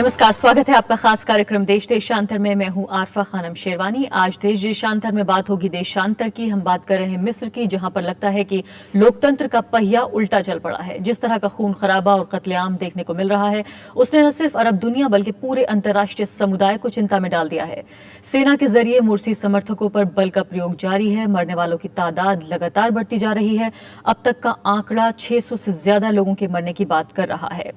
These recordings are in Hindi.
नमस्कार, स्वागत है आपका खास कार्यक्रम देश देशांतर में। मैं हूं आरफा खानम शेरवानी। आज देश देशांतर में बात होगी देशांतर की। हम बात कर रहे हैं मिस्र की, जहां पर लगता है कि लोकतंत्र का पहिया उल्टा चल पड़ा है। जिस तरह का खून खराबा और कत्लेआम देखने को मिल रहा है, उसने न सिर्फ अरब दुनिया बल्कि पूरे अंतर्राष्ट्रीय समुदाय को चिंता में डाल दिया है। सेना के जरिए मुर्सी समर्थकों पर बल का प्रयोग जारी है। मरने वालों की तादाद लगातार बढ़ती जा रही है। अब तक का आंकड़ा 600 से ज्यादा लोगों के मरने की बात कर रहा है।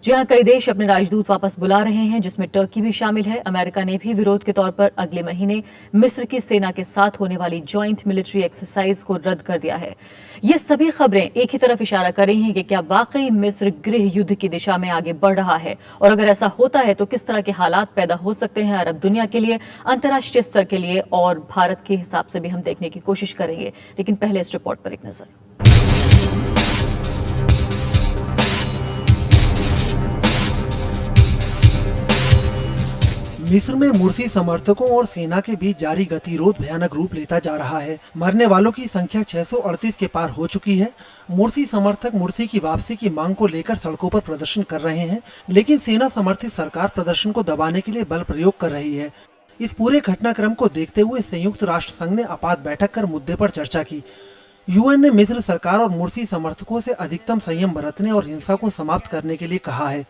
जी हां, कई देश अपने राजदूत वापस बुला रहे हैं, जिसमें टर्की भी शामिल है। अमेरिका ने भी विरोध के तौर पर अगले महीने मिस्र की सेना के साथ होने वाली जॉइंट मिलिट्री एक्सरसाइज को रद्द कर दिया है। ये सभी खबरें एक ही तरफ इशारा कर रही हैं कि क्या वाकई मिस्र गृह युद्ध की दिशा में आगे बढ़ रहा है, और अगर ऐसा होता है तो किस तरह के हालात पैदा हो सकते हैं अरब दुनिया के लिए, अंतर्राष्ट्रीय स्तर के लिए और भारत के हिसाब से भी हम देखने की कोशिश करेंगे। लेकिन पहले इस रिपोर्ट पर एक नजर। मिस्र में मुर्सी समर्थकों और सेना के बीच जारी गतिरोध भयानक रूप लेता जा रहा है। मरने वालों की संख्या 638 के पार हो चुकी है। मुर्सी समर्थक मुर्सी की वापसी की मांग को लेकर सड़कों पर प्रदर्शन कर रहे हैं, लेकिन सेना समर्थित सरकार प्रदर्शन को दबाने के लिए बल प्रयोग कर रही है। इस पूरे घटनाक्रम को देखते हुए संयुक्त राष्ट्र संघ ने आपात बैठक कर मुद्दे पर चर्चा की। यूएन ने मिस्र सरकार और मुर्सी समर्थकों से अधिकतम संयम बरतने और हिंसा को समाप्त करने के लिए कहा है।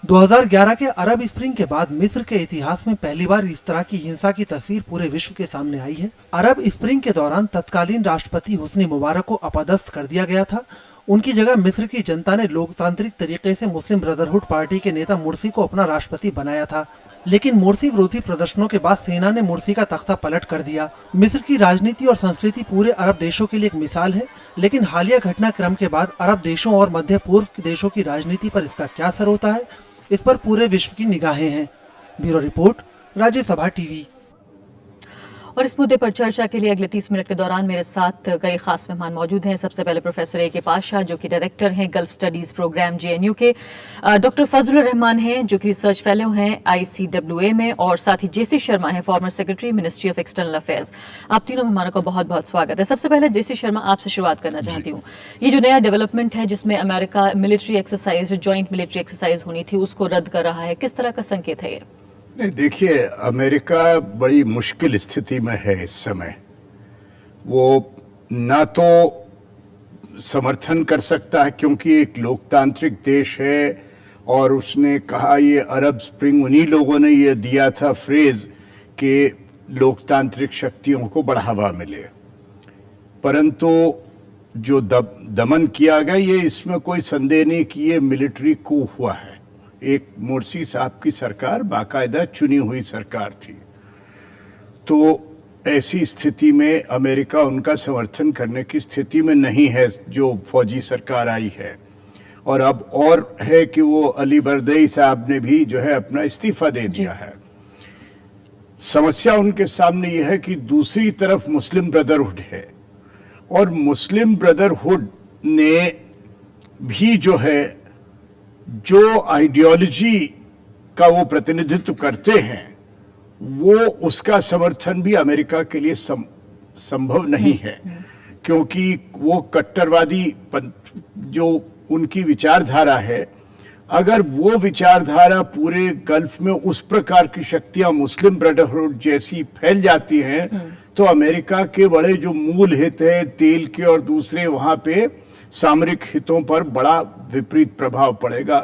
2011 के अरब स्प्रिंग के बाद मिस्र के इतिहास में पहली बार इस तरह की हिंसा की तस्वीर पूरे विश्व के सामने आई है। अरब स्प्रिंग के दौरान तत्कालीन राष्ट्रपति हुस्नी मुबारक को अपदस्थ कर दिया गया था। उनकी जगह मिस्र की जनता ने लोकतांत्रिक तरीके से मुस्लिम ब्रदरहुड पार्टी के नेता मुर्सी को अपना राष्ट्रपति बनाया था, लेकिन मुर्सी विरोधी प्रदर्शनों के बाद सेना ने मुर्सी का तख्ता पलट कर दिया। मिस्र की राजनीति और संस्कृति पूरे अरब देशों के लिए एक मिसाल है, लेकिन हालिया घटनाक्रम के बाद अरब देशों और मध्य पूर्व के देशों की राजनीति पर इसका क्या असर होता है, इस पर पूरे विश्व की निगाहें हैं। Bureau report, Rajya Sabha TV. और इस मुद्दे पर चर्चा के लिए अगले 30 मिनट के दौरान मेरे साथ कई खास मेहमान मौजूद हैं। सबसे पहले प्रोफेसर ए के पाशा, जो कि डायरेक्टर हैं गल्फ स्टडीज प्रोग्राम जेएनयू के, डॉक्टर फजलुर रहमान हैं, जो कि रिसर्च फेलो हैं ICWA में, और साथ ही जेसी शर्मा हैं, former secretary ministry of external affairs. आप तीनों मेहमानों का बहुत बहुत स्वागत है। सबसे पहले जेसी शर्मा, आपसे शुरुआत करना चाहती हूँ। ये जो नया डेवलपमेंट है जिसमें America military exercise, joint military exercise होनी थी, उसको रद्द कर रहा है, किस तरह का संकेत है ये? नहीं, देखिए, अमेरिका बड़ी मुश्किल स्थिति में है इस समय। वो ना तो समर्थन कर सकता है क्योंकि एक लोकतांत्रिक देश है, और उसने कहा, ये अरब स्प्रिंग उन्हीं लोगों ने ये दिया था फ्रेज कि लोकतांत्रिक शक्तियों को बढ़ावा मिले, परंतु जो दमन किया गया, ये इसमें कोई संदेह नहीं कि ये मिलिट्री कू हुआ है। एक मुर्सी साहब की सरकार बाकायदा चुनी हुई सरकार थी, तो ऐसी स्थिति में अमेरिका उनका समर्थन करने की स्थिति में नहीं है जो फौजी सरकार आई है। और अब और है कि वो अली बरदई साहब ने भी जो है अपना इस्तीफा दे दिया है। समस्या उनके सामने यह है कि दूसरी तरफ मुस्लिम ब्रदरहुड है, और मुस्लिम ब्रदरहुड ने भी जो है, जो आइडियोलॉजी का वो प्रतिनिधित्व करते हैं, वो उसका समर्थन भी अमेरिका के लिए संभव नहीं है, क्योंकि वो कट्टरवादी जो उनकी विचारधारा है, अगर वो विचारधारा पूरे गल्फ में उस प्रकार की शक्तियां मुस्लिम ब्रदरहुड जैसी फैल जाती हैं, तो अमेरिका के बड़े जो मूल हित है तेल के और दूसरे, वहां पे सामरिक हितों पर बड़ा विपरीत प्रभाव पड़ेगा।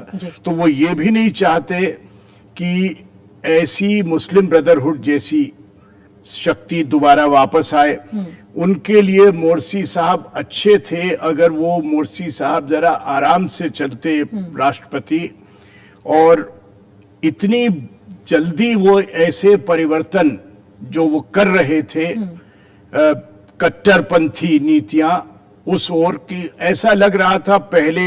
तो वो ये भी नहीं चाहते कि ऐसी मुस्लिम ब्रदरहुड जैसी शक्ति दोबारा वापस आए। उनके लिए मोर्सी साहब अच्छे थे, अगर वो मोर्सी साहब जरा आराम से चलते राष्ट्रपति, और इतनी जल्दी वो ऐसे परिवर्तन जो वो कर रहे थे, कट्टरपंथी नीतियां उस ओर की, ऐसा लग रहा था। पहले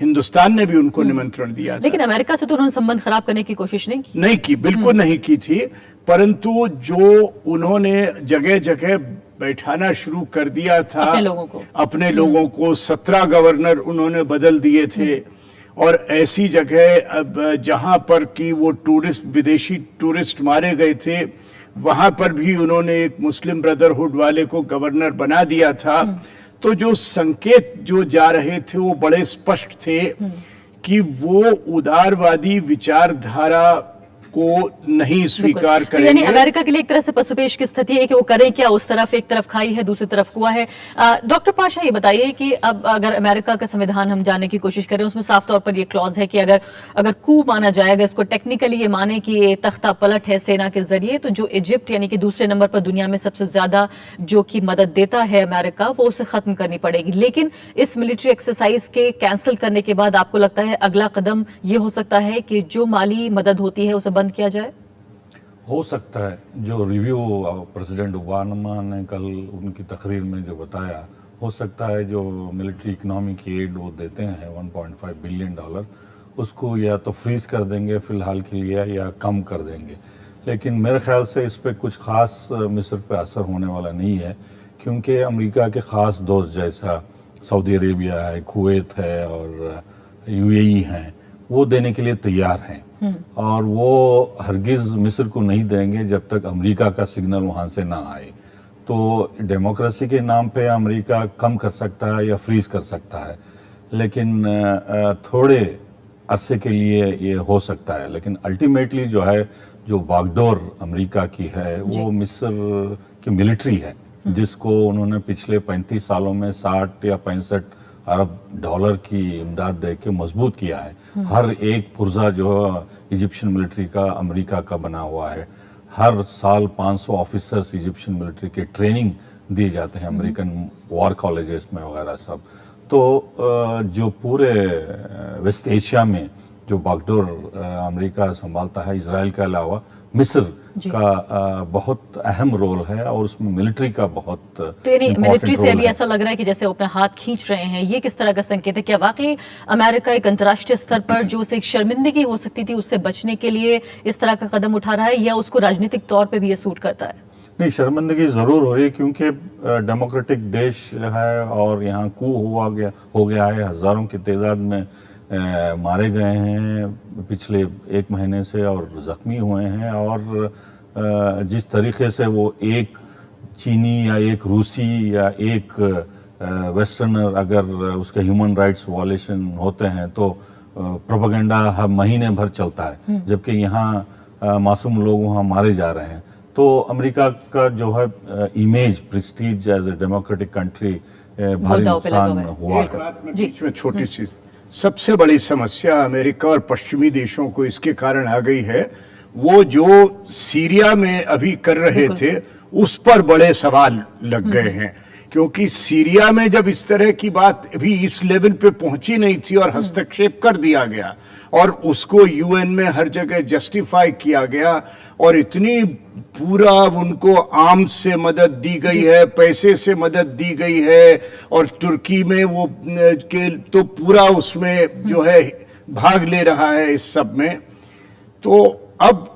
हिंदुस्तान ने भी उनको निमंत्रण दिया था, लेकिन अमेरिका से तो उन्होंने संबंध खराब करने की कोशिश नहीं की, बिल्कुल नहीं की थी। परंतु जो उन्होंने जगह जगह बैठाना शुरू कर दिया था अपने लोगों को 17 गवर्नर उन्होंने बदल दिए थे, और ऐसी जगह अब जहां पर कि वो विदेशी टूरिस्ट मारे गए थे, वहां पर भी उन्होंने एक मुस्लिम ब्रदरहुड वाले को गवर्नर बना दिया था। तो जो संकेत जो जा रहे थे वो बड़े स्पष्ट थे कि वो उदारवादी विचारधारा को नहीं स्वीकार तो यानी करेंगे। अमेरिका के लिए एक तरह से पशुपेश की स्थिति है कि वो करें क्या, उस तरफ एक तरफ खाई है, दूसरी तरफ कुआं है। डॉक्टर पाशा ये बताइए कि अब अगर अमेरिका का संविधान हम जानने की कोशिश करें, उसमें साफ तौर पर ये क्लॉज है कि अगर कू माना जाएगा, इसको टेक्निकली ये माने कि ये तख्ता पलट है सेना के जरिए, तो जो इजिप्ट यानी कि दूसरे नंबर पर दुनिया में सबसे ज्यादा जो कि मदद देता है अमेरिका, वो उसे खत्म करनी पड़ेगी। लेकिन इस मिलिट्री एक्सरसाइज के कैंसिल करने के बाद आपको लगता है अगला कदम ये हो सकता है कि जो माली मदद होती है उसे बंद किया जाए? हो सकता है। जो रिव्यू प्रेसिडेंट ओबामा ने कल उनकी तकरीर में जो बताया, हो सकता है जो मिलिट्री इकोनॉमी की एड वो देते हैं $1.5 बिलियन, उसको या तो फ्रीज कर देंगे फिलहाल के लिए या कम कर देंगे। लेकिन मेरे ख्याल से इस पर कुछ ख़ास मिस्र पे असर होने वाला नहीं है, क्योंकि अमेरिका के ख़ास दोस्त जैसा सऊदी अरेबिया है, कुवैत है और यूएई हैं, वो देने के लिए तैयार हैं। और वो हरगिज मिस्र को नहीं देंगे जब तक अमेरिका का सिग्नल वहां से ना आए। तो डेमोक्रेसी के नाम पे अमेरिका कम कर सकता है या फ्रीज कर सकता है, लेकिन थोड़े अरसे के लिए ये हो सकता है। लेकिन अल्टीमेटली जो है, जो बागडोर अमेरिका की है, वो मिस्र की मिलिट्री है, जिसको उन्होंने पिछले 35 सालों में 60 या 65 अरब डॉलर की इमदाद दे के मजबूत किया है। हर एक पुर्जा जो इजिप्शियन मिलिट्री का अमेरिका का बना हुआ है। हर साल 500 ऑफिसर्स इजिप्शियन मिलिट्री के ट्रेनिंग दिए जाते हैं अमेरिकन वॉर कॉलेजेस में वगैरह सब। तो जो पूरे वेस्ट एशिया में जो बागडोर अमेरिका संभालता है, इजराइल के अलावा मिस्र का बहुत अहम रोल है और उसमें मिलिट्री का बहुत तो यानी मिलिट्री से अभी ऐसा लग रहा है कि जैसे वो अपना हाथ खींच रहे हैं, ये किस तरह का संकेत है? क्या वाकई अमेरिका एक अंतर्राष्ट्रीय स्तर पर जो उसे एक शर्मिंदगी हो सकती थी उससे बचने के लिए इस तरह का कदम उठा रहा है, या उसको राजनीतिक तौर पर भी ये सूट करता है? नहीं, शर्मिंदगी जरूर हो रही है, क्योंकि डेमोक्रेटिक देश है और यहाँ कू हो गया है। हजारों की तादाद में मारे गए हैं पिछले 1 महीने से और जख्मी हुए हैं। और जिस तरीके से वो एक चीनी या एक रूसी या एक वेस्टर्नर अगर उसके ह्यूमन राइट्स वायलेशन होते हैं तो प्रोपेगेंडा हर महीने भर चलता है, जबकि यहाँ मासूम लोग वहाँ मारे जा रहे हैं। तो अमेरिका का जो है image, prestige as a democratic country भारी नुकसान हुआ एक बात में बीच में छोटी सी, सबसे बड़ी समस्या अमेरिका और पश्चिमी देशों को इसके कारण आ गई है, वो जो सीरिया में अभी कर रहे थे उस पर बड़े सवाल लग गए हैं। क्योंकि सीरिया में जब इस तरह की बात अभी इस लेवल पे पहुंची नहीं थी और हस्तक्षेप कर दिया गया और उसको यूएन में हर जगह जस्टिफाई किया गया और इतनी पूरा उनको आर्म्स से मदद दी गई है, पैसे से मदद दी गई है, और तुर्की में वो के तो पूरा उसमें जो है भाग ले रहा है इस सब में। तो अब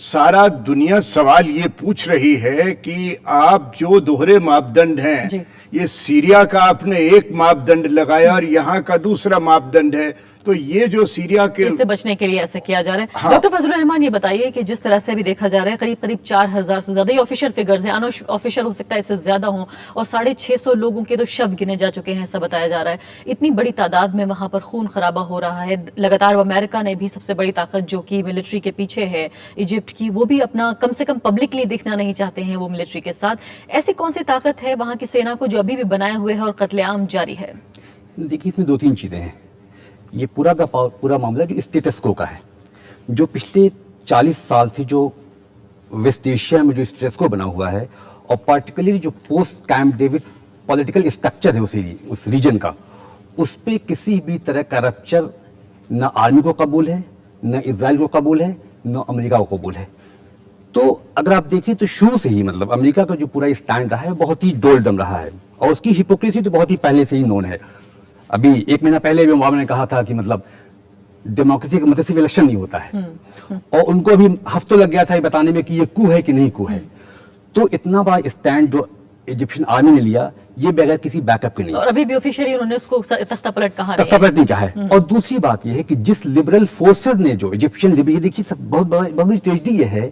सारा दुनिया सवाल ये पूछ रही है कि आप जो दोहरे मापदंड हैं, ये सीरिया का आपने एक मापदंड लगाया और यहाँ का दूसरा मापदंड है, तो ये जो सीरिया के इससे बचने के लिए ऐसा किया जा रहा है। हाँ। डॉक्टर फजलुर रहमान, ये बताइए कि जिस तरह से अभी देखा जा रहा है करीब करीब 4000 से ज्यादा, ये ऑफिशियल फिगर्स हैं, अनऑफिशियल हो सकता है इससे ज्यादा हो, और 650 लोगों के तो शव गिने जा चुके हैं, ऐसा बताया जा रहा है। इतनी बड़ी तादाद में वहां पर खून खराबा हो रहा है लगातार। अमेरिका ने भी सबसे बड़ी ताकत जो कि मिलिट्री के पीछे है इजिप्ट की, वो भी अपना कम से कम पब्लिकली दिखना नहीं चाहते हैं वो मिलिट्री के साथ। ऐसी कौन सी ताकत है वहां की सेना को जो अभी भी बनाए हुए है और कत्लेआम जारी है? देखिए, इसमें 2-3 चीजें हैं। ये पूरा का पूरा मामला जो स्टेटस को का है, जो पिछले 40 साल से जो वेस्ट एशिया में जो स्टेटस को बना हुआ है, और पार्टिकुलरली जो post camp David political structure है उस रीजन का, उस पे किसी भी तरह का रप्चर न आर्मी को कबूल है, न इजराइल को कबूल है, न अमेरिका को कबूल है। तो अगर आप देखें तो शुरू से ही मतलब अमेरिका का जो पूरा स्टैंड रहा है बहुत ही डोलडम रहा है, और उसकी हिपोक्रेसी तो बहुत ही पहले से ही नोन है। अभी 1 महीना पहले भी ओबामा ने कहा था कि मतलब डेमोक्रेसी का मतलब सिर्फ इलेक्शन नहीं होता है, और उनको अभी हफ्तों लग गया था ये बताने में कि ये कू है कि नहीं कू है। तो इतना बड़ा स्टैंड जो इजिप्शियन आर्मी ने लिया, ये बगैर किसी बैकअप के नहीं, और अभी भी ऑफिशियली उन्होंने उसको तख्ता पलट कहा नहीं कहा है। और दूसरी बात ये है कि जिस लिबरल फोर्सेज ने जो इजिप्शियन, ये देखिए सब बहुत बड़ी ट्रेजेडी ये है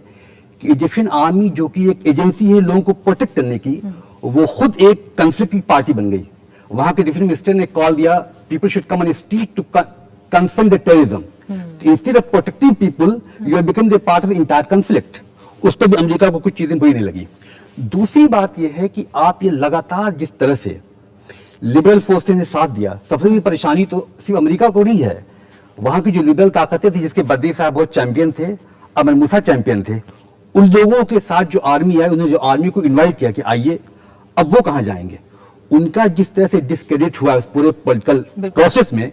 कि इजिप्शियन आर्मी जो कि एक एजेंसी है लोगों को प्रोटेक्ट करने की, वो खुद एक कंफ्लिक्ट की पार्टी बन गई। वहां के डिफेंस मिनिस्टर ने कॉल दिया, people should come on street to confront the terrorism. Instead of protecting people, you have become the part of the entire conflict. उस पर भी अमेरिका को कुछ चीजें बुरी नहीं लगी। दूसरी बात यह है कि आप ये लगातार जिस तरह से लिबरल फोर्सेस ने साथ दिया, सबसे बड़ी परेशानी तो सिर्फ अमेरिका को नहीं है, वहां की जो लिबरल ताकतें थी, जिसके बद्री साहब बहुत चैंपियन थे, अमर मूसा चैंपियन थे, उन लोगों के साथ जो आर्मी आई, उन्होंने जो आर्मी को इन्वाइट किया कि आइए, अब वो कहां जाएंगे? उनका जिस तरह से डिस्क्रेडिट हुआ उस पूरे पॉलिटिकल प्रोसेस में,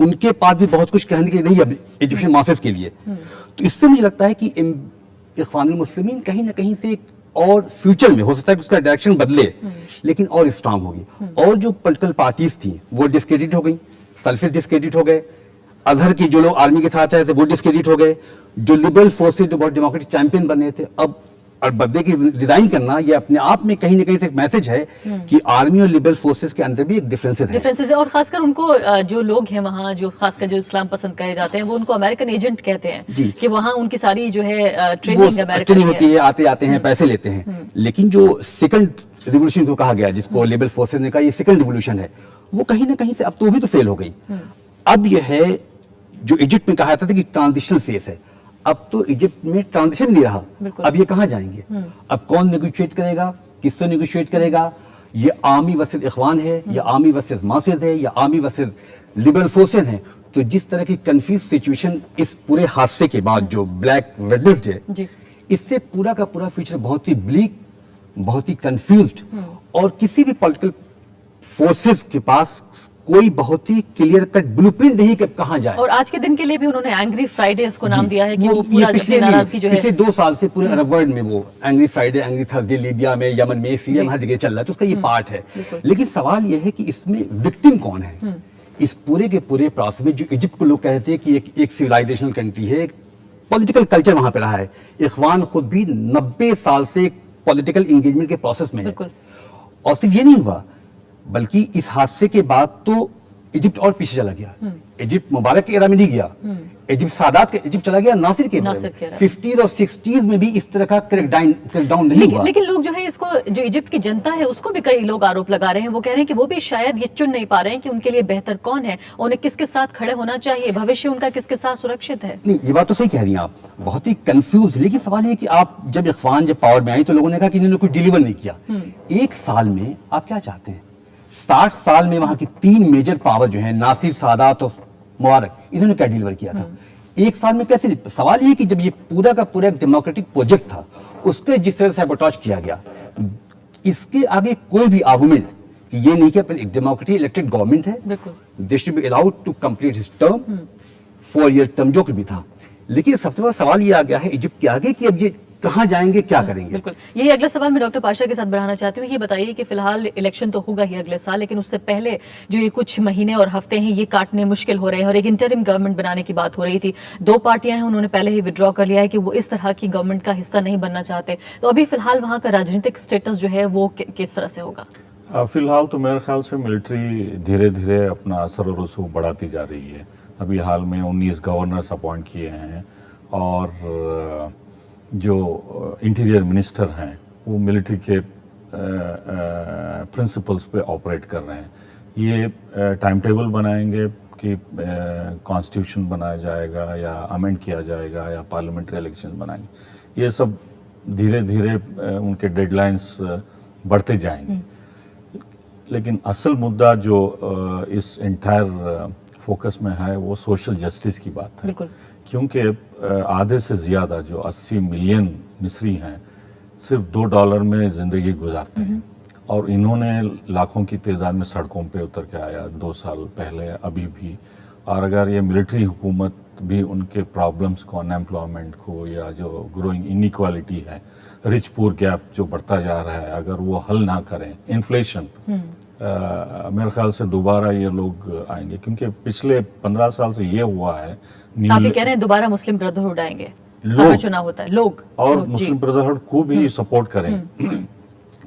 उनके पास भी बहुत कुछ कहने के लिए नहीं है इजिप्शियन मासेस के लिए। तो इससे मुझे लगता है कि इख्वानुल मुस्लिमीन कहीं ना कहीं से और फ्यूचर में हो सकता है कि उसका डायरेक्शन बदले, लेकिन और स्ट्रांग होगी। और जो पॉलिटिकल पार्टीज थी वो डिस्क्रेडिट हो गई, सल्फिस डिस्क्रेडिट हो गए, अजहर के जो लोग आर्मी के साथ आए थे वो डिस्क्रेडिट हो गए, जो लिबरल फोर्सेज जो बहुत डेमोक्रेटिक चैंपियन बने थे, अब और बदले की डिजाइन करना, ये अपने आप में कहीं ना कहीं से एक मैसेज है कि आर्मी और लिबरल फोर्सेस के अंदर भी एक डिफरेंसेस है। और खासकर उनको जो लोग हैं वहाँ, जो खासकर जो इस्लाम पसंद कहे जाते हैं, वो उनको अमेरिकन एजेंट कहते हैं कि वहाँ उनकी सारी जो है ट्रेनिंग अमेरिकन होती है, आते आते हैं, पैसे लेते हैं। लेकिन जो सेकंड रिवोल्यूशन को कहा गया, जिसको लिबरल फोर्सेस ने कहा ये सेकंड रिवोल्यूशन है, वो कहीं ना कहीं से अब तो भी तो फेल हो गई। अब यह है जो इजिप्ट में कहा जाता था कि ट्रांजिशनल फेज है, अब तो इजिप्ट में ट्रांजिशन नहीं रहा। अब ये कहां जाएंगे? अब कौन नेगोशिएट करेगा, किससे नेगोशिएट करेगा? ये आर्मी वर्सेस इख्वान है, या आर्मी वर्सेस मासेस है, या आर्मी वर्सेस लिबरल फोर्सेस है। तो जिस तरह की कंफ्यूज सिचुएशन इस पूरे हादसे के बाद जो ब्लैक वेडनेसडे है, इससे पूरा का पूरा फ्यूचर बहुत ही ब्लीक, बहुत ही कंफ्यूज्ड, और किसी भी पॉलिटिकल फोर्सेस के पास कोई बहुत ही क्लियर कट ब्लूप्रिंट नहीं कि कहां जाए। और आज के दिन के लिए भी उन्होंने एंग्री फ्राइडे इसको नाम दिया है कि वो पूरा अपनी नाराजगी जो है पिछले 2 साल से पूरे अरब वर्ल्ड में वो angry Friday, angry Thursday, Libya में, यमन में, सीरिया में हर जगह चल रहा है, तो उसका ये पार्ट है। लेकिन सवाल ये है कि इसमें विक्टिम कौन है इस पूरे के पूरे प्रोसेस में? जो इजिप्ट को लोग कहते हैं कि एक सिविलाइजेशनल कंट्री है, पॉलिटिकल कल्चर वहां पे रहा है, इख्वान खुद भी 90 साल से पॉलिटिकल एंगेजमेंट के प्रोसेस में है। और सिर्फ ये नहीं हुआ, बल्कि इस हादसे के बाद तो इजिप्ट और पीछे चला गया। इजिप्ट मुबारक के एरा में नहीं गया, इजिप्ट सादात के इजिप्ट चला गया नासिर के 50s और 60s में भी इस तरह का क्रैकडाउन नहीं हुआ। लेकिन लोग जो है इसको, जो इजिप्ट की जनता है उसको भी कई लोग आरोप लगा रहे हैं, वो कह रहे हैं कि वो भी शायद ये चुन नहीं पा रहे हैं कि उनके लिए बेहतर कौन है, उन्हें किसके साथ खड़े होना चाहिए, भविष्य उनका किसके साथ सुरक्षित है। नहीं, ये बात तो सही कह रही हैं आप, बहुत ही कंफ्यूज। लेकिन सवाल ये कि आप जब इख्वान जब पावर में आई तो लोगों ने कहा कि इन्होंने कुछ डिलीवर नहीं किया। 1 साल में आप क्या चाहते हैं? 60 साल में वहां की 3 मेजर पावर जो है, नासिर, सादात और मुबारक, इन्होंने क्या डिलीवर किया था? 1 साल में कैसे? सवाल ये कि जब ये पूरा का पूरा एक डेमोक्रेटिक प्रोजेक्ट था, उसके जिस तरह से सैबोटाज किया गया, इसके आगे कोई भी आर्गुमेंट कि ये नहीं कि एक डेमोक्रेटिक इलेक्टेड गवर्नमेंट है, they should be allowed to complete his term, 4 year term जो भी था। लेकिन सबसे बड़ा सवाल ये आ गया है इजिप्ट के आगे कि अब ये कहां जाएंगे, क्या करेंगे? बिल्कुल, यही अगला सवाल मैं डॉक्टर पाशा के साथ बढ़ाना चाहती हूँ। ये बताइए कि फिलहाल इलेक्शन तो होगा ही अगले साल, लेकिन उससे पहले जो ये कुछ महीने और हफ्ते हैं ये काटने मुश्किल हो रहे हैं, और एक इंटरिम गवर्नमेंट बनाने की बात हो रही थी। 2 पार्टियां हैं, उन्होंने पहले ही विड्रॉ कर लिया है कि वो इस तरह की गवर्नमेंट का हिस्सा नहीं बनना चाहते। तो अभी फिलहाल वहां का राजनीतिक स्टेटस जो है वो किस तरह से होगा? फिलहाल तो मेरे ख्याल से मिलिट्री धीरे धीरे अपना असर और रसूख बढ़ाती जा रही है। अभी हाल में 19 गवर्नर्स अपॉइंट किए हैं, और जो इंटीरियर मिनिस्टर हैं वो मिलिट्री के प्रिंसिपल्स पे ऑपरेट कर रहे हैं। ये टाइम टेबल बनाएंगे कि कॉन्स्टिट्यूशन बनाया जाएगा या अमेंड किया जाएगा या पार्लियामेंट्री इलेक्शन बनाएंगे, ये सब धीरे धीरे उनके डेडलाइंस बढ़ते जाएंगे। लेकिन असल मुद्दा जो इस एंटायर फोकस में है वो सोशल जस्टिस की बात है, क्योंकि आधे से ज़्यादा जो 80 मिलियन मिस्री हैं सिर्फ $2 में ज़िंदगी गुजारते हैं, और इन्होंने लाखों की तादाद में सड़कों पे उतर के आया 2 साल पहले, अभी भी। और अगर ये मिलिट्री हुकूमत भी उनके प्रॉब्लम्स को, अनएम्प्लॉयमेंट को, या जो ग्रोइंग इनइक्वालिटी है, रिच पुअर गैप जो बढ़ता जा रहा है, अगर वो हल ना करें, इन्फ्लेशन, मेरे ख्याल से दोबारा ये लोग आएंगे। क्योंकि पिछले 15 साल से ये हुआ है। आप ये कह रहे हैं दोबारा मुस्लिम ब्रदरहुड आएंगे अगर चुनाव होता है, लोग और मुस्लिम ब्रदरहुड को भी सपोर्ट करेंगे,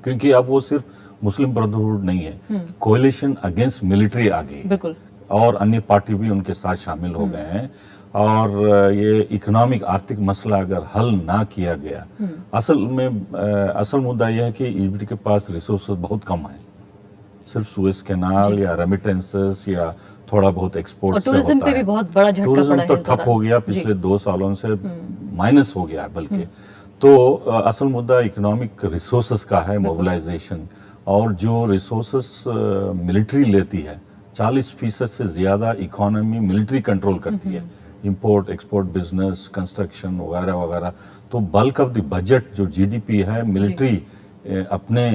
क्योंकि अब वो सिर्फ मुस्लिम ब्रदरहुड नहीं है, कोalition अगेंस्ट मिलिट्री आ गई, और अन्य पार्टी भी उनके साथ शामिल हो गए हैं। और ये इकोनॉमिक आर्थिक मसला अगर हल ना किया गया, असल मुद्दा यह है कि इजिप्ट के पास रिसोर्सेज बहुत कम है, सिर्फ सुएज कैनाल या रेमिटेंसेस या थोड़ा बहुत एक्सपोर्ट और से टूरिज्म होता पे है। भी बहुत बड़ा झटका टूरिज्म पड़ा है तो इस ठप दौरान। हो गया जी। पिछले 2 सालों से, माइनस हो गया है बल्कि। तो असल मुद्दा इकोनॉमिक रिसोर्सेस का है, मोबिलाइजेशन, और जो रिसोर्सेस मिलिट्री लेती है 40% से ज्यादा इकोनॉमी मिलिट्री कंट्रोल करती है, इंपोर्ट एक्सपोर्ट बिजनेस कंस्ट्रक्शन वगैरह वगैरह। तो बल्क ऑफ द बजट जो जीडीपी है मिलिट्री अपने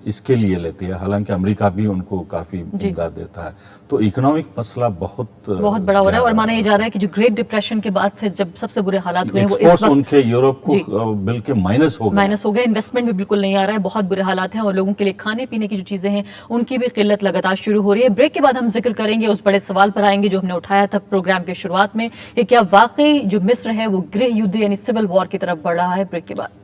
इसके लिए लेती है, हालांकि अमेरिका भी उनको काफी इमदाद देता है। तो इकोनॉमिक मसला बहुत बड़ा हो रहा है और माना ये जा रहा है कि जो ग्रेट डिप्रेशन के बाद से जब सबसे बुरे हालात हुए हैं वो इस एक्सपोर्ट्स वक्त उनके यूरोप जी। को बिल्कुल माइनस हो गए। माइनस हो गया, इन्वेस्टमेंट भी बिल्कुल नहीं आ रहा है, बहुत बुरे हालात हैं और लोगों के लिए खाने पीने की जो चीजें हैं उनकी भी किल्लत लगातार शुरू हो रही है। ब्रेक के बाद हम जिक्र करेंगे, उस बड़े सवाल पर आएंगे जो हमने उठाया था प्रोग्राम के शुरुआत में, कि क्या वाकई जो मिस्र है वो गृह युद्ध यानी सिविल वॉर की तरफ बढ़ रहा है। ब्रेक के बाद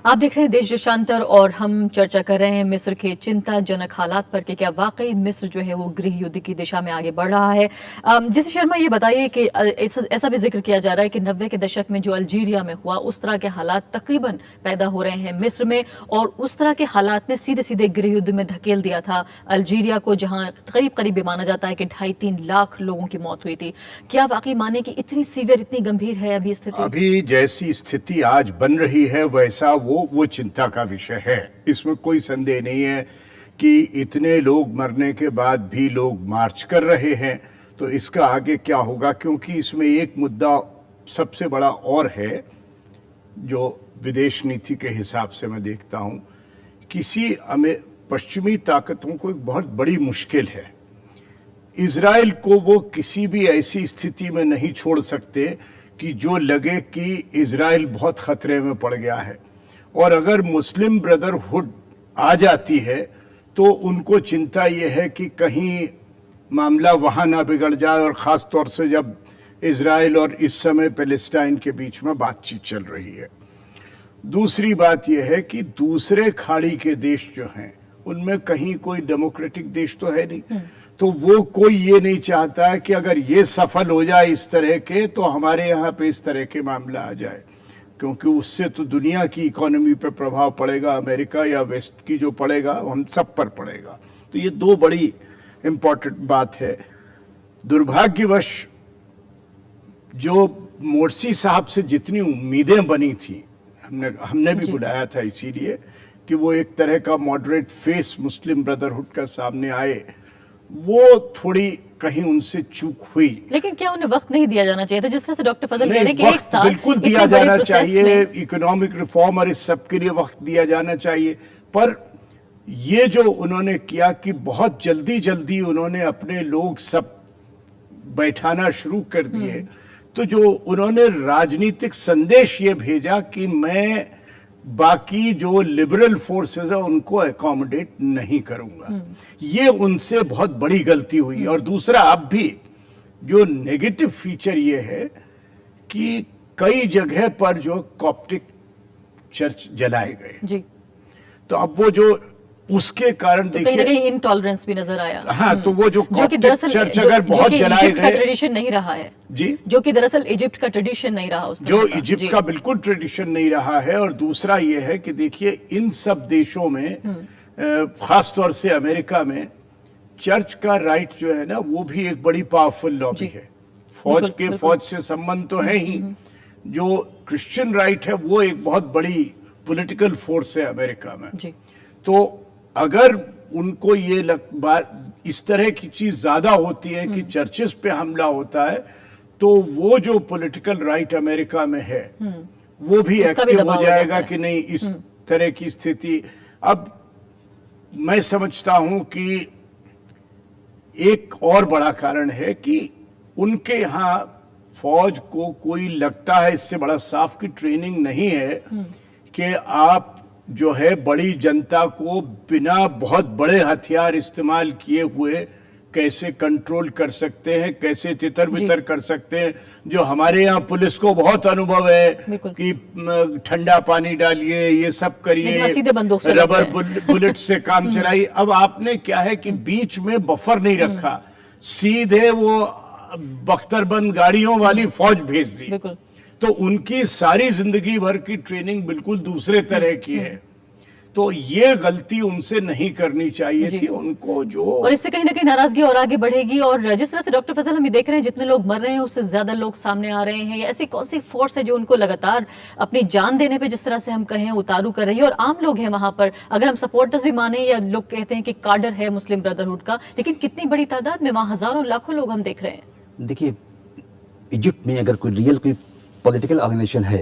आप देख रहे हैं देश देशांतर और हम चर्चा कर रहे हैं मिस्र के चिंताजनक हालात पर कि क्या वाकई मिस्र जो है वो गृह युद्ध की दिशा में आगे बढ़ रहा है। जैसे शर्मा ये बताइए कि ऐसा भी जिक्र किया जा रहा है कि 90 के दशक में जो अल्जीरिया में हुआ उस तरह के हालात तकरीबन पैदा हो रहे हैं मिस्र में, और उस तरह के हालात ने सीधे सीधे गृह युद्ध में धकेल दिया था अल्जीरिया को, जहां करीब करीब ये माना जाता है कि 2.5-3 लाख लोगों की मौत हुई थी। क्या वाकई माने कि इतनी सीवियर, इतनी गंभीर है अभी स्थिति? अभी जैसी स्थिति आज बन रही है वैसा वो चिंता का विषय है, इसमें कोई संदेह नहीं है कि इतने लोग मरने के बाद भी लोग मार्च कर रहे हैं, तो इसका आगे क्या होगा? क्योंकि इसमें एक मुद्दा सबसे बड़ा और है जो विदेश नीति के हिसाब से मैं देखता हूं, किसी पश्चिमी ताकतों को एक बहुत बड़ी मुश्किल है। इजराइल को वो किसी भी ऐसी स्थिति में नहीं छोड़ सकते कि जो लगे कि इजराइल बहुत खतरे में पड़ गया है, और अगर मुस्लिम ब्रदरहुड आ जाती है तो उनको चिंता यह है कि कहीं मामला वहां ना बिगड़ जाए, और ख़ास तौर से जब इजराइल और इस समय पैलेस्टाइन के बीच में बातचीत चल रही है। दूसरी बात यह है कि दूसरे खाड़ी के देश जो हैं उनमें कहीं कोई डेमोक्रेटिक देश तो है नहीं, तो वो कोई ये नहीं चाहता है कि अगर ये सफल हो जाए इस तरह के तो हमारे यहाँ पे इस तरह के मामला आ जाए, क्योंकि उससे तो दुनिया की इकोनॉमी पे प्रभाव पड़ेगा, अमेरिका या वेस्ट की जो पड़ेगा हम सब पर पड़ेगा। तो ये दो बड़ी इम्पोर्टेंट बात है। दुर्भाग्यवश जो मोर्सी साहब से जितनी उम्मीदें बनी थी, हमने भी बुलाया था इसीलिए कि वो एक तरह का मॉडरेट फेस मुस्लिम ब्रदरहुड का सामने आए, वो थोड़ी कहीं उनसे चूक हुई। लेकिन क्या उन्हें वक्त नहीं दिया जाना चाहिए था? जिस तरह से डॉक्टर फजल कह रहे हैं कि वक्त एक साल बिल्कुल इतने दिया बड़े जाना प्रोसेस चाहिए, में- इकोनॉमिक रिफॉर्म और इस सब के लिए वक्त दिया जाना चाहिए। पर ये जो उन्होंने किया कि बहुत जल्दी जल्दी उन्होंने अपने लोग सब बैठाना शुरू कर दिए, तो जो उन्होंने राजनीतिक संदेश ये भेजा कि मैं बाकी जो लिबरल फोर्सेस है उनको अकोमोडेट नहीं करूंगा, ये उनसे बहुत बड़ी गलती हुई। और दूसरा, अब भी जो नेगेटिव फीचर ये है कि कई जगह पर जो कॉप्टिक चर्च जलाए गए, जी, तो अब वो जो उसके कारण तो कहीं ना देखिए, कहीं इनटॉलरेंस भी नजर आया। हाँ, तो वो जो जो कि कॉप्टिक दरअसल चर्च अगर बहुत जलाए इजिप्ट का गए, ट्रेडिशन नहीं रहा है, जी, जो कि दरअसल इजिप्ट का ट्रेडिशन नहीं रहा उस जो तरह का। इजिप्ट जी। का बिल्कुल ट्रेडिशन नहीं रहा है। और दूसरा ये है कि देखिए इन सब देशों में खास तौर से अमेरिका में चर्च का राइट जो है ना वो भी एक बड़ी पावरफुल लॉबी है। फौज से संबंध तो है ही, जो क्रिश्चियन राइट है वो एक बहुत बड़ी पॉलिटिकल फोर्स है अमेरिका में। जी। तो अगर उनको ये इस तरह की चीज ज्यादा होती है कि चर्चेस पे हमला होता है, तो वो जो पॉलिटिकल राइट अमेरिका में है वो भी उसका भी एक्टिव दबाव हो हो जाएगा जाता है। कि नहीं इस तरह की स्थिति। अब मैं समझता हूं कि एक और बड़ा कारण है कि उनके यहाँ फौज को कोई लगता है इससे बड़ा साफ की ट्रेनिंग नहीं है कि आप जो है बड़ी जनता को बिना बहुत बड़े हथियार इस्तेमाल किए हुए कैसे कंट्रोल कर सकते हैं, कैसे तितर बितर कर सकते हैं। जो हमारे यहाँ पुलिस को बहुत अनुभव है बिल्कुल। कि ठंडा पानी डालिए, ये सब लेकिन वहाँ करिए, सीधे बंदूक से रबर लग रहे बुलेट से काम चलाइए। अब आपने क्या है कि बीच में बफर नहीं रखा, सीधे वो बख्तरबंद गाड़ियों वाली फौज भेज दी। बिल्कुल। तो उनकी सारी जिंदगी भर की ट्रेनिंग बिल्कुल दूसरे तरह की है। तो ये गलती उनसे नहीं करनी चाहिए जी। थी उनको। जो और इससे कहीं ना कहीं नाराजगी और आगे बढ़ेगी। और जिस तरह से डॉक्टर फजल हम ये देख रहे हैं, जितने लोग मर रहे हैं उससे ज्यादा लोग सामने आ रहे हैं। या ऐसी कौन सी फोर्स है जो उनको लगातार अपनी जान देने पे, जिस तरह से हम कहें, उतारू कर रही है? और आम लोग हैं वहां पर, अगर हम सपोर्टर्स भी माने या लोग कहते हैं कि काडर है मुस्लिम ब्रदरहुड का, लेकिन कितनी बड़ी तादाद में वहां हजारों लाखों लोग हम देख रहे हैं। देखिए, इजिप्ट में अगर कोई रियल कोई पॉलिटिकल ऑर्गेनाइजेशन है,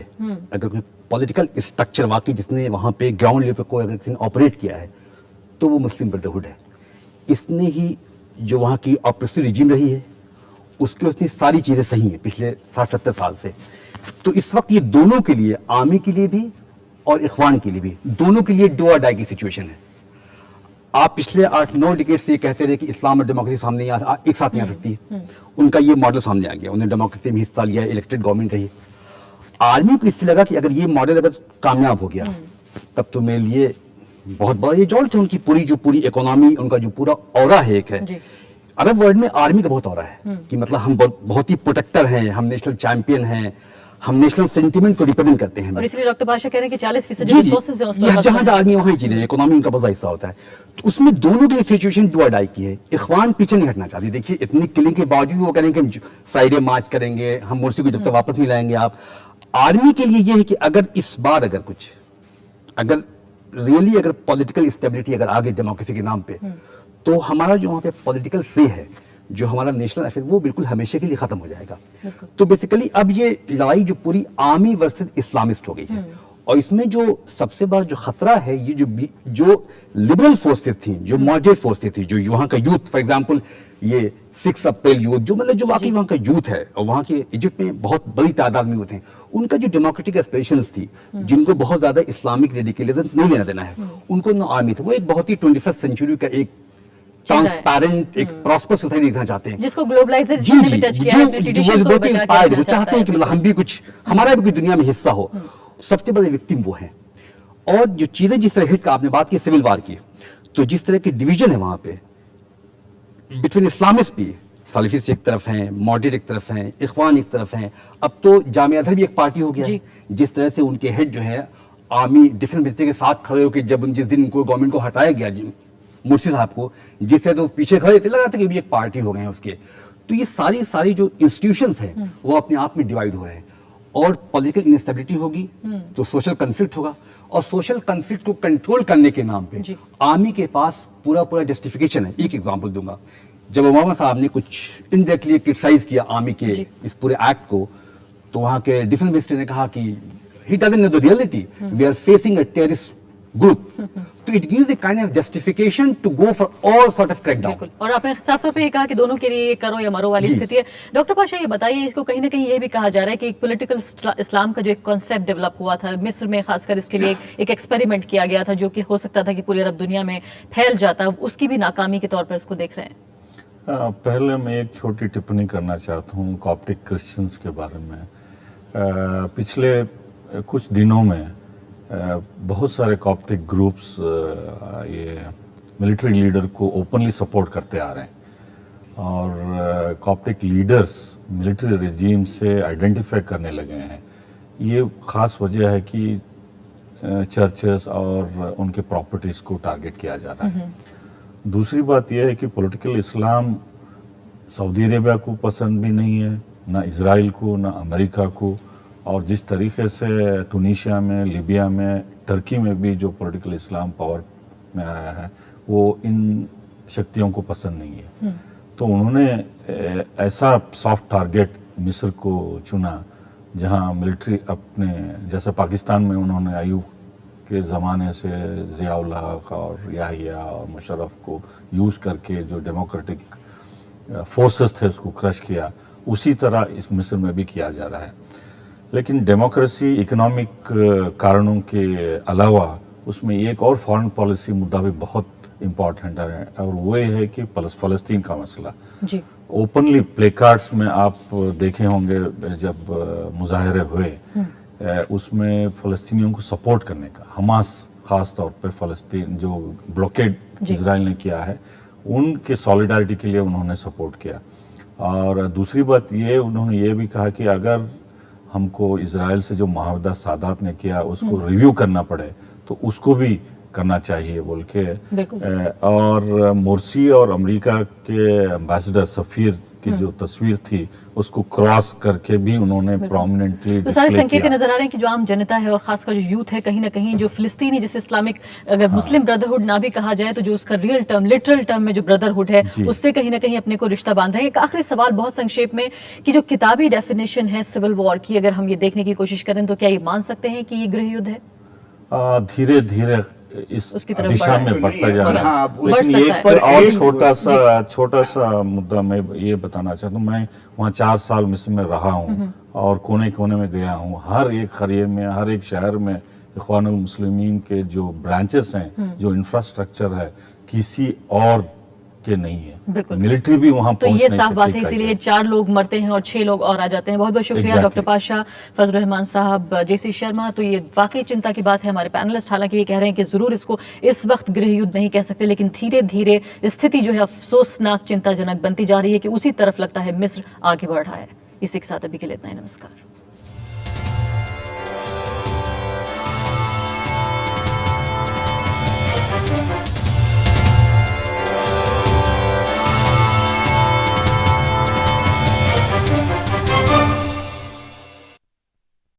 अगर कोई पॉलिटिकल स्ट्रक्चर वाकई जिसने वहां पे ग्राउंड लेवल पे कोई अगर किसी ने ऑपरेट किया है, तो वो मुस्लिम ब्रदरहुड है। इसने ही जो वहाँ की ऑप्रेसिव रिजीम रही है उसकी उसने सारी चीज़ें सही हैं पिछले 60-70 साल से। तो इस वक्त ये दोनों के लिए, आर्मी के लिए भी और इखवान के लिए भी, दोनों के लिए डू और डाई की सिचुएशन है। आप पिछले 8-9 डिकेड से ये कहते रहे कि इस्लाम और डेमोक्रेसी सामने एक साथ नहीं आ सकती है। उनका ये मॉडल सामने आ गया, उन्होंने डेमोक्रेसी में हिस्सा लिया, इलेक्टेड गवर्नमेंट रही। आर्मी को इससे लगा कि अगर ये मॉडल अगर कामयाब हो गया तब तो मेरे लिए बहुत बड़ा ये जॉल्ट है। उनकी पूरी इकोनॉमी, उनका जो पूरा ऑरा है एक है। अरब वर्ल्ड में आर्मी का बहुत ऑरा है कि मतलब हम बहुत ही प्रोटेक्टर हैं, हम नेशनल चैंपियन हैं, हम नेशनल सेंटिमेंट को रिप्रेजेंट करते हैं। और इसलिए डॉक्टर पाशा कह रहे हैं कि 40% जी, रिसोर्सेज हैं उस पर। जहां जहां आर्मी वहां ही चीजें, इकोनॉमी उनका बहुत बड़ा हिस्सा होता है। तो उसमें दोनों की सिचुएशन डू और डाई की है। इखवान पीछे नहीं हटना चाहती। देखिए, इतनी किलिंग के बावजूद वो करेंगे हम फ्राइडे मार्च करेंगे, हम मुर्सी को जब तक वापस नहीं लाएंगे आप। आर्मी के लिए ये है कि अगर इस बार अगर रियली अगर पॉलिटिकल स्टेबिलिटी अगर आ गई डेमोक्रेसी के नाम पे, तो हमारा जो वहां पे पॉलिटिकल से है, जो हमारा नेशनल अफेयर, वो बिल्कुल हमेशा के लिए खत्म हो जाएगा। तो बेसिकली अब ये लड़ाई जो पूरी आर्मी वर्सेस इस्लामिस्ट हो गई है। और इसमें जो सबसे बड़ा जो खतरा है, ये जो लिबरल फोर्सेस थी, जो मॉडरेट फोर्सेस थी, जो यहाँ का यूथ, फॉर एग्जांपल ये 6 अप्रैल यूथ, जो मतलब जो वाकई वहाँ का यूथ है, और वहाँ के इजिप्ट में बहुत बड़ी तादाद में यूथ हैं, उनका जो डेमोक्रेटिक एस्पिरेशंस थी, जिनको बहुत ज्यादा इस्लामिक रेडिकलिज्म नहीं लेना देना है, उनको ना आर्मी था, वो एक बहुत ही 21st सेंचुरी का एक ट्रांसपेरेंट, एक प्रॉस्पर सोसाइटी देखना चाहते हैं, जिसको ग्लोबलाइजेशन जी ने भी टच किया है, अपने traditions को बहुत बचा के इंस्पायर्ड, वो रखना चाहते हैं कि मतलब हम भी कुछ, हमारा भी कोई दुनिया में हिस्सा हो। सबसे बड़े विक्टिम वो हैं। और जो चीजें जिस तरह हिट का आपने बात की सिविल वार की, तो जिस तरह की डिवीजन है वहां पे बिटवीन इस्लामिस्ट भी, सलफिस्ट एक तरफ हैं, मॉडरेट एक तरफ हैं, इखवान एक तरफ हैं, अब तो जामिया अज़हर भी एक पार्टी हो गया है। जिस तरह से उनके हेड जो है आर्मी डिफेंस मिनिस्टर के साथ खड़े होकर, जब जिस दिन उनको गवर्नमेंट को हटाया गया मुर्शी साहब को, जिससे तो पीछे खड़े थे, लगा था कि भी एक पार्टी हो गए हैं उसके। तो ये सारी जो इंस्टीट्यूशंस हैं वो अपने आप में डिवाइड हो रहे हैं। और पॉलिटिकल इनस्टेबिलिटी होगी तो सोशल कन्फ्लिक्ट होगा, और सोशल कन्फ्लिक्ट को कंट्रोल करने के नाम पे आर्मी के पास पूरा जस्टिफिकेशन है। एक एग्जांपल दूंगा, जब ओबामा साहब ने कुछ इनडायरेक्टली क्रिटिसाइज किया आर्मी के इस पूरे एक्ट को, तो वहां के डिफेंस मिनिस्टर ने कहा कि he doesn't know the reality, we are facing a terrorist group. तो it gives the kind of justification to go for all sort of crackdown. और आपने साफ तौर पे ये कहा कि दोनों के लिए ये करो या मरो वाली स्थिति है। डॉक्टर पाशा, ये बताइए, इसको कहीं ना कहीं ये भी कहा जा रहा है कि एक पॉलिटिकल इस्लाम का जो एक कॉन्सेप्ट डेवलप हुआ था मिस्र में, खासकर इसके लिए एक एक्सपेरिमेंट किया गया था, जो कि हो सकता था कि पूरी अरब दुनिया में फैल जाता, उसकी भी नाकामी के तौर पर इसको देख रहे हैं। पहले मैं एक छोटी टिप्पणी करना चाहता हूँ कॉप्टिक क्रिश्चियंस के बारे में। पिछले कुछ दिनों में बहुत सारे कॉप्टिक ग्रुप्स ये मिलिट्री लीडर को ओपनली सपोर्ट करते आ रहे हैं, और कॉप्टिक लीडर्स मिलिट्री रेजिम से आइडेंटिफाई करने लगे हैं। ये ख़ास वजह है कि चर्चेस और उनके प्रॉपर्टीज़ को टारगेट किया जा रहा है। दूसरी बात यह है कि पॉलिटिकल इस्लाम सऊदी अरेबिया को पसंद भी नहीं है, ना इजराइल को, ना अमेरिका को, और जिस तरीके से टूनीशिया में, लीबिया में, टर्की में भी जो पॉलिटिकल इस्लाम पावर में आया है, वो इन शक्तियों को पसंद नहीं है। तो उन्होंने ऐसा सॉफ्ट टारगेट मिस्र को चुना जहां मिलिट्री अपने, जैसे पाकिस्तान में उन्होंने अयूब के ज़माने से ज़ियाउल हक और याहिया और मुशर्रफ को यूज़ करके जो डेमोक्रेटिक फोर्सेस थे उसको क्रश किया, उसी तरह इस मिस्र में भी किया जा रहा है। लेकिन डेमोक्रेसी इकोनॉमिक कारणों के अलावा उसमें एक और फॉरेन पॉलिसी मुद्दा भी बहुत इम्पॉर्टेंट है, और वो ये है कि फ़लस्तीन का मसला जी ओपनली प्ले कार्ड्स में आप देखे होंगे जब मुजाहरे हुए, उसमें फ़लस्तीनियों को सपोर्ट करने का, हमास ख़ास तौर पे फ़लस्तीन जो ब्लॉकेड जी। इजराइल ने किया है उनके सॉलिडारिटी के लिए उन्होंने सपोर्ट किया। और दूसरी बात ये उन्होंने ये भी कहा कि अगर हमको इजराइल से जो मुआहदा सादात ने किया उसको रिव्यू करना पड़े तो उसको भी करना चाहिए बोल के। बिल्कुल। और मुर्सी और अमेरिका के एम्बेसडर सफीर की जो तस्वीर थी उसको क्रॉस करके भी उन्होंने प्रोमिनेंटली तो सारे डिस्प्ले संकेत किया। नजर आ रहे हैं कि जो आम जनता है और खासकर जो यूथ है कहीं ना कहीं जो फिलिस्तीनी जिसे इस्लामिक अगर मुस्लिम ब्रदरहुड ना भी कहा जाए तो जो उसका रियल टर्म लिटरल टर्म में जो ब्रदरहुड है जी। उससे कहीं ना कहीं अपने को रिश्ता बांध रहे हैं। एक आखिरी सवाल बहुत संक्षेप में कि जो किताबी डेफिनेशन है सिविल वॉर की अगर हम ये देखने की कोशिश करें तो क्या ये मान सकते हैं कि ये गृह युद्ध है? धीरे धीरे इस उसकी तरफ दिशा बढ़ा में है। बढ़ता जा पर रहा हाँ, है। बढ़ लेकिन सकता एक है। पर और एक- छोटा सा मुद्दा मैं ये बताना चाहता हूँ। मैं वहाँ 4 साल मिस्र में रहा हूँ और कोने कोने में गया हूँ। हर एक करियर में, हर एक शहर में इख्वानुल मुस्लिमीन के जो ब्रांचेस हैं, जो इंफ्रास्ट्रक्चर है, किसी और के नहीं है। बिल्कुल। मिलिट्री भी वहाँ तो पहुंच ये नहीं साफ बात सकती है, कई इसीलिए बार। 4 लोग मरते हैं और 6 लोग और आ जाते हैं। बहुत बहुत शुक्रिया Exactly. डॉक्टर पाशा, फजल रहमान साहब, जेसी शर्मा। तो ये वाकई चिंता की बात है। हमारे पैनलिस्ट हालांकि ये कह रहे हैं कि जरूर इसको इस वक्त गृह युद्ध नहीं कह सकते, लेकिन धीरे धीरे स्थिति जो है अफसोसनाक चिंताजनक बनती जा रही है कि उसी तरफ लगता है मिस्र आगे बढ़ रहा है। इसी के साथ अभी के लिए इतना ही। नमस्कार।